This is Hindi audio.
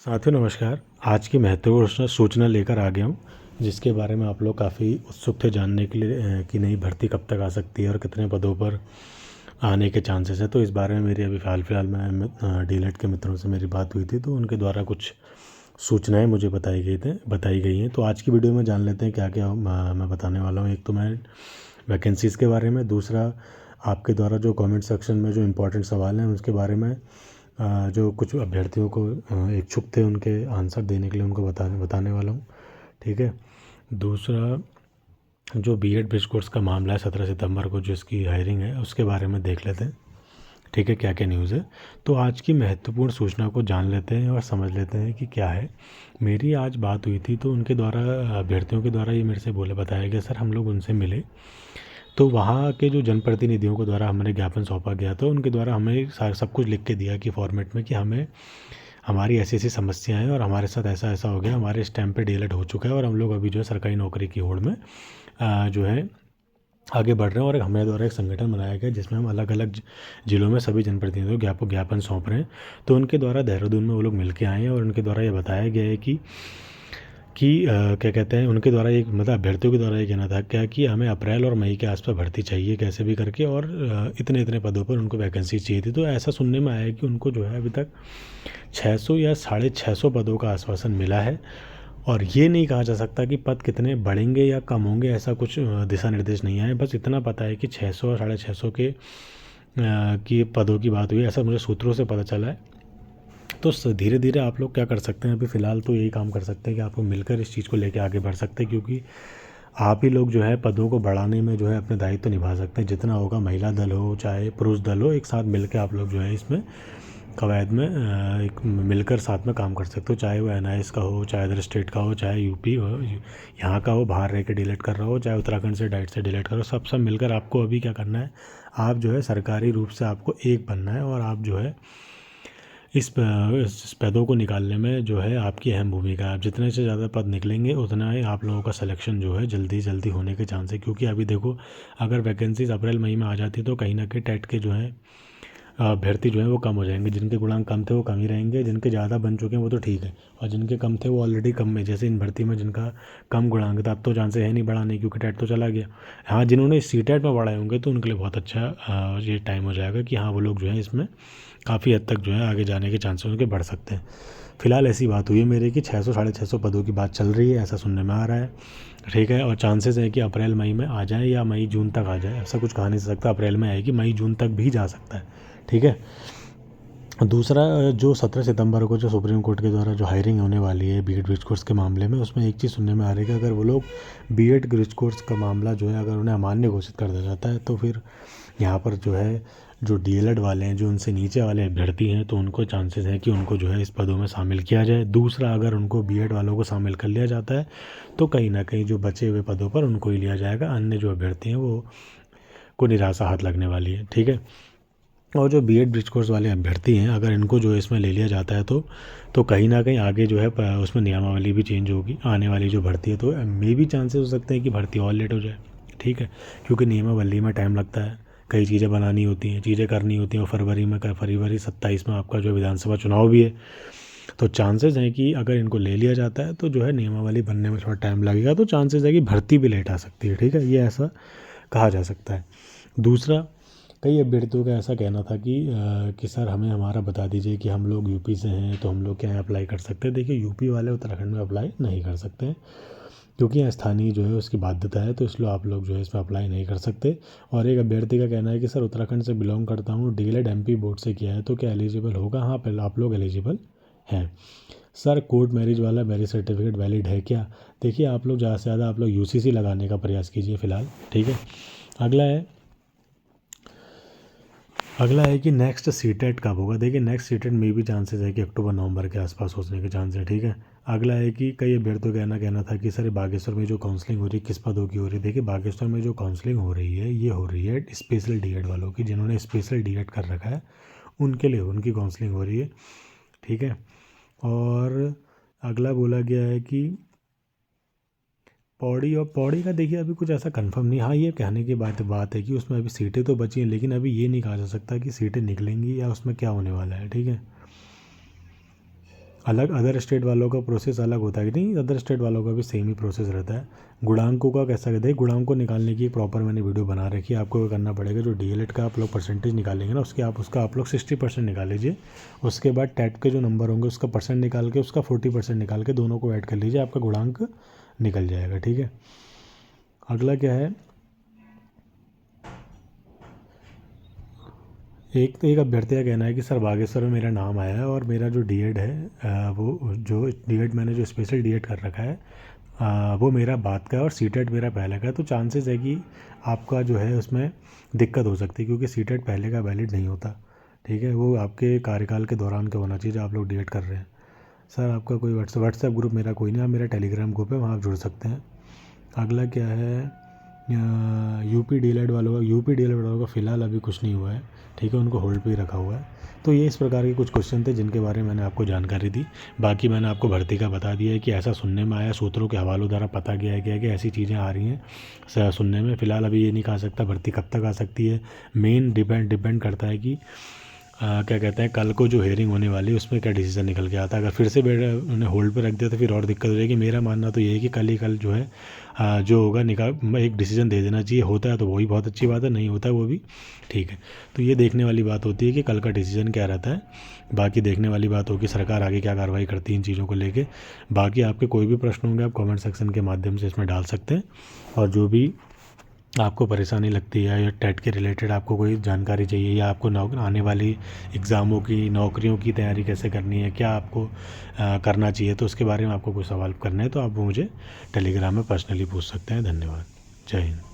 साथियों नमस्कार। आज की महत्वपूर्ण सूचना लेकर आ गया हूँ, जिसके बारे में आप लोग काफ़ी उत्सुक थे जानने के लिए कि नई भर्ती कब तक आ सकती है और कितने पदों पर आने के चांसेस है। तो इस बारे में मेरी अभी फ़िलहाल में डीएलएड के मित्रों से मेरी बात हुई थी, तो उनके द्वारा कुछ सूचनाएं मुझे बताई गई हैं। तो आज की वीडियो में जान लेते हैं क्या क्या मैं बताने वाला हूँ। एक तो मैं वैकेंसीज़ के बारे में, दूसरा आपके द्वारा जो कमेंट सेक्शन में जो इम्पोर्टेंट सवाल हैं उसके बारे में, जो कुछ अभ्यर्थियों को इच्छुक थे उनके आंसर देने के लिए उनको बताने वाला हूँ। ठीक है। दूसरा, जो बीएड ब्रिज कोर्स का मामला है 17 सितंबर को जो इसकी हायरिंग है उसके बारे में देख लेते हैं। ठीक है, क्या क्या न्यूज़ है। तो आज की महत्वपूर्ण सूचना को जान लेते हैं और समझ लेते हैं कि क्या है। मेरी आज बात हुई थी तो उनके द्वारा, अभ्यर्थियों के द्वारा ये मेरे से बताया गया, सर हम लोग उनसे मिले तो वहाँ के जो जनप्रतिनिधियों के द्वारा हमें ज्ञापन सौंपा गया तो उनके द्वारा हमें सब कुछ लिख के दिया कि फॉर्मेट में कि हमें हमारी ऐसी ऐसी समस्याएं हैं और हमारे साथ ऐसा ऐसा हो गया, हमारे स्टैम्प पे डीएलएड हो चुका है और हम लोग अभी जो है सरकारी नौकरी की होड़ में जो है आगे बढ़ रहे हैं। और हमारे द्वारा एक संगठन बनाया गया जिसमें हम अलग अलग जिलों में सभी जनप्रतिनिधियों को ज्ञापन सौंप रहे हैं। तो उनके द्वारा देहरादून में वो लोग मिल के आए हैं और उनके द्वारा ये बताया गया है कि क्या कहते हैं, उनके द्वारा एक मतलब अभ्यर्थियों के द्वारा ये कहना था क्या कि हमें अप्रैल और मई के आसपास भर्ती चाहिए कैसे भी करके, और इतने इतने पदों पर उनको वैकेंसी चाहिए थी। तो ऐसा सुनने में आया है कि उनको जो है अभी तक 600 या 650 पदों का आश्वासन मिला है। और ये नहीं कहा जा सकता कि पद कितने बढ़ेंगे या कम होंगे, ऐसा कुछ दिशा निर्देश नहीं आए। बस इतना पता है कि 600 और 650 के की पदों की बात हुई, ऐसा मुझे सूत्रों से पता चला है। तो धीरे धीरे आप लोग क्या कर सकते हैं, अभी फ़िलहाल तो यही काम कर सकते हैं कि आपको मिलकर इस चीज़ को लेकर आगे बढ़ सकते हैं, क्योंकि आप ही लोग जो है पदों को बढ़ाने में जो है अपने दायित्व तो निभा सकते हैं। जितना होगा, महिला दल हो चाहे पुरुष दल हो, एक साथ मिलकर आप लोग जो है इसमें कवायद में एक मिलकर साथ में काम कर सकते हो। चाहे वो एनआईएस का हो, चाहे अदर स्टेट का हो, चाहे यूपी हो, यहाँ का हो, बाहर रह के डिलीट कर रहा हो, चाहे उत्तराखंड से डायरेक्ट से डिलीट करो, सब मिलकर आपको अभी क्या करना है, आप जो है सरकारी रूप से आपको एक बनना है। और आप जो है इस पदों को निकालने में जो है आपकी अहम भूमिका है। आप जितने से ज़्यादा पद निकलेंगे उतना ही आप लोगों का सिलेक्शन जो है जल्दी जल्दी होने के चांस है। क्योंकि अभी देखो, अगर वैकेंसीज अप्रैल मई में आ जाती तो कहीं ना कहीं टेट के जो है अभ्यर्थी जो है वो कम हो जाएंगे। जिनके गुणांक कम थे वो कम ही रहेंगे, जिनके ज़्यादा बन चुके हैं वो तो ठीक है, और जिनके कम थे वो ऑलरेडी कम में, जैसे इन भर्ती में जिनका कम गुणांक था अब तो चांसेस है नहीं बढ़ाने, क्योंकि टेट तो चला गया। हाँ, जिन्होंने सीटेट में बढ़ाए होंगे तो उनके लिए बहुत अच्छा ये टाइम हो जाएगा कि हाँ वो लोग जो है इसमें काफ़ी हद तक जो है आगे जाने के चांसेस उनके बढ़ सकते हैं। फिलहाल ऐसी बात हुई है मेरे कि 600 650 पदों की बात चल रही है, ऐसा सुनने में आ रहा है। ठीक है, और चांसेस है कि अप्रैल मई में आ जाए या मई जून तक आ जाए, ऐसा कुछ कहा नहीं सकता। अप्रैल में आएगी, मई जून तक भी जा सकता है। ठीक है। दूसरा, जो 17 सितंबर को जो सुप्रीम कोर्ट के द्वारा जो हायरिंग होने वाली है बीएड ब्रिज कोर्स के मामले में, उसमें एक चीज़ सुनने में आ रही है कि अगर वो लोग बीएड ब्रिज कोर्स का मामला जो है अगर उन्हें अमान्य घोषित कर दिया जाता है तो फिर यहाँ पर जो है जो डीएलएड वाले हैं, जो उनसे नीचे वाले अभ्यर्थी हैं, तो उनको चांसेस है कि उनको जो है इस पदों में शामिल किया जाए। दूसरा, अगर उनको बीएड वालों को शामिल कर लिया जाता है तो कहीं ना कहीं जो बचे हुए पदों पर उनको ही लिया जाएगा, अन्य जो अभ्यर्थी हैं वो को निराशा हाथ लगने वाली है। ठीक है। और जो बीएड ब्रिज कोर्स वाले अभ्यर्थी हैं, अगर इनको जो इसमें ले लिया जाता है तो कहीं ना कहीं आगे जो है उसमें नियमावली भी चेंज होगी आने वाली जो भर्ती है, तो मे भी चांसेस हो सकते हैं कि भर्ती और लेट हो जाए। ठीक है, क्योंकि नियमावली में टाइम लगता है, कई चीज़ें बनानी होती हैं, चीज़ें करनी होती हैं, और फरवरी 27 में आपका जो विधानसभा चुनाव भी है। तो चांसेस हैं कि अगर इनको ले लिया जाता है तो जो है नियमावली बनने में थोड़ा टाइम लगेगा, तो चांसेस है कि भर्ती भी लेट आ सकती है। ठीक है, ये ऐसा कहा जा सकता है। दूसरा, कई अभ्यर्थियों का ऐसा कहना था कि सर हमें हमारा बता दीजिए कि हम लोग यूपी से हैं तो हम लोग क्या अप्लाई कर सकते हैं। देखिए, यूपी वाले उत्तराखंड में अप्लाई नहीं कर सकते हैं, क्योंकि यहाँ स्थानीय जो है उसकी बाध्यता है, तो इसलिए आप लोग जो है इसमें अप्लाई नहीं कर सकते। और एक अभ्यर्थी का कहना है कि सर उत्तराखंड से बिलोंग करता हूँ, डीएलएड एमपी बोर्ड से किया है, तो क्या एलिजिबल होगा। हाँ, पहले आप लोग एलिजिबल हैं। सर कोर्ट मैरिज वाला मैरिज सर्टिफिकेट वैलिड है क्या। देखिए, आप लोग ज़्यादा से ज़्यादा आप लोग यूसीसी लगाने का प्रयास कीजिए फ़िलहाल। ठीक है। अगला है कि नेक्स्ट सीटेट कब होगा। देखिए, नेक्स्ट सीटेट में भी चांसेस है कि अक्टूबर नवंबर के आसपास होने के चांस है। ठीक है। अगला है कि कई अभ्यर्थियों का कहना था कि सर बागेश्वर में जो काउंसलिंग हो रही है किस पदों की हो रही है। देखिए, बागेश्वर में जो काउंसलिंग हो रही है ये हो रही है स्पेशल डीएड वालों की, जिन्होंने स्पेशल डीएड कर रखा है उनके लिए उनकी काउंसलिंग हो रही है। ठीक है। और अगला बोला गया है कि पौड़ी का देखिए अभी कुछ ऐसा कंफर्म नहीं। हाँ, ये कहने की बात है कि उसमें अभी सीटें तो बची हैं, लेकिन अभी ये नहीं कहा जा सकता कि सीटें निकलेंगी या उसमें क्या होने वाला है। ठीक है। अलग अदर स्टेट वालों का प्रोसेस अलग होता है कि नहीं, अदर स्टेट वालों का भी सेम ही प्रोसेस रहता है। गुणांकों का कैसा कहते हैं, गुणांक को निकालने की प्रॉपर मैंने वीडियो बना रखी है। आपको क्या करना पड़ेगा, जो डीएलएड का आप लोग परसेंटेज निकालेंगे ना, उसका आप लोग 60% निकाल लीजिए। उसके बाद टेट के जो नंबर होंगे उसका परसेंट निकाल के उसका 40% निकाल के दोनों को ऐड कर लीजिए, आपका गुणांक निकल जाएगा। ठीक है, अगला क्या है, एक अभ्यर्थी का कहना है कि सर बागेश्वर में मेरा नाम आया है और मेरा जो डीएड है वो जो डीएड मैंने जो स्पेशल डीएड कर रखा है वो मेरा बाद का है और सीटेट मेरा पहले का है, तो चांसेस है कि आपका जो है उसमें दिक्कत हो सकती है, क्योंकि सीटेट पहले का वैलिड नहीं होता। ठीक है, वो आपके कार्यकाल के दौरान का होना चाहिए जो आप लोग डीएड कर रहे हैं। सर आपका कोई व्हाट्सएप ग्रुप मेरा कोई नहीं, आप मेरा टेलीग्राम ग्रुप है, वहाँ आप जुड़ सकते हैं। अगला क्या है, यूपी डीएलएड वालों का फ़िलहाल अभी कुछ नहीं हुआ है। ठीक है, उनको होल्ड पे ही रखा हुआ है। तो ये इस प्रकार के कुछ क्वेश्चन थे जिनके बारे में मैंने आपको जानकारी दी। बाकी मैंने आपको भर्ती का बता दिया है कि ऐसा सुनने में आया, सूत्रों के हवालों द्वारा पता गया कि ऐसी चीज़ें आ रही हैं सुनने में। फ़िलहाल अभी ये नहीं कहा सकता भर्ती कब तक आ सकती है। मेन डिपेंड करता है कि क्या कहते हैं, कल को जो हेयरिंग होने वाली है उसमें क्या डिसीजन निकल के आता है। अगर फिर से उन्हें होल्ड पे रख दिया तो फिर और दिक्कत हो जाएगी। मेरा मानना तो ये है कि कल जो है जो होगा एक डिसीजन दे देना चाहिए। होता है तो वही बहुत अच्छी बात है, नहीं होता है वो भी ठीक है। तो ये देखने वाली बात होती है कि कल का डिसीजन क्या रहता है। बाकी देखने वाली बात होगी सरकार आगे क्या कार्रवाई करती है इन चीज़ों को लेके। बाकी आपके कोई भी प्रश्न होंगे आप कमेंट सेक्शन के माध्यम से इसमें डाल सकते हैं, और जो भी आपको परेशानी लगती है या टेट के रिलेटेड आपको कोई जानकारी चाहिए या आपको आने वाली एग्ज़ामों की नौकरियों की तैयारी कैसे करनी है, क्या आपको करना चाहिए, तो उसके बारे में आपको कोई सवाल करने हैं तो आप मुझे टेलीग्राम में पर्सनली पूछ सकते हैं। धन्यवाद, जय हिंद।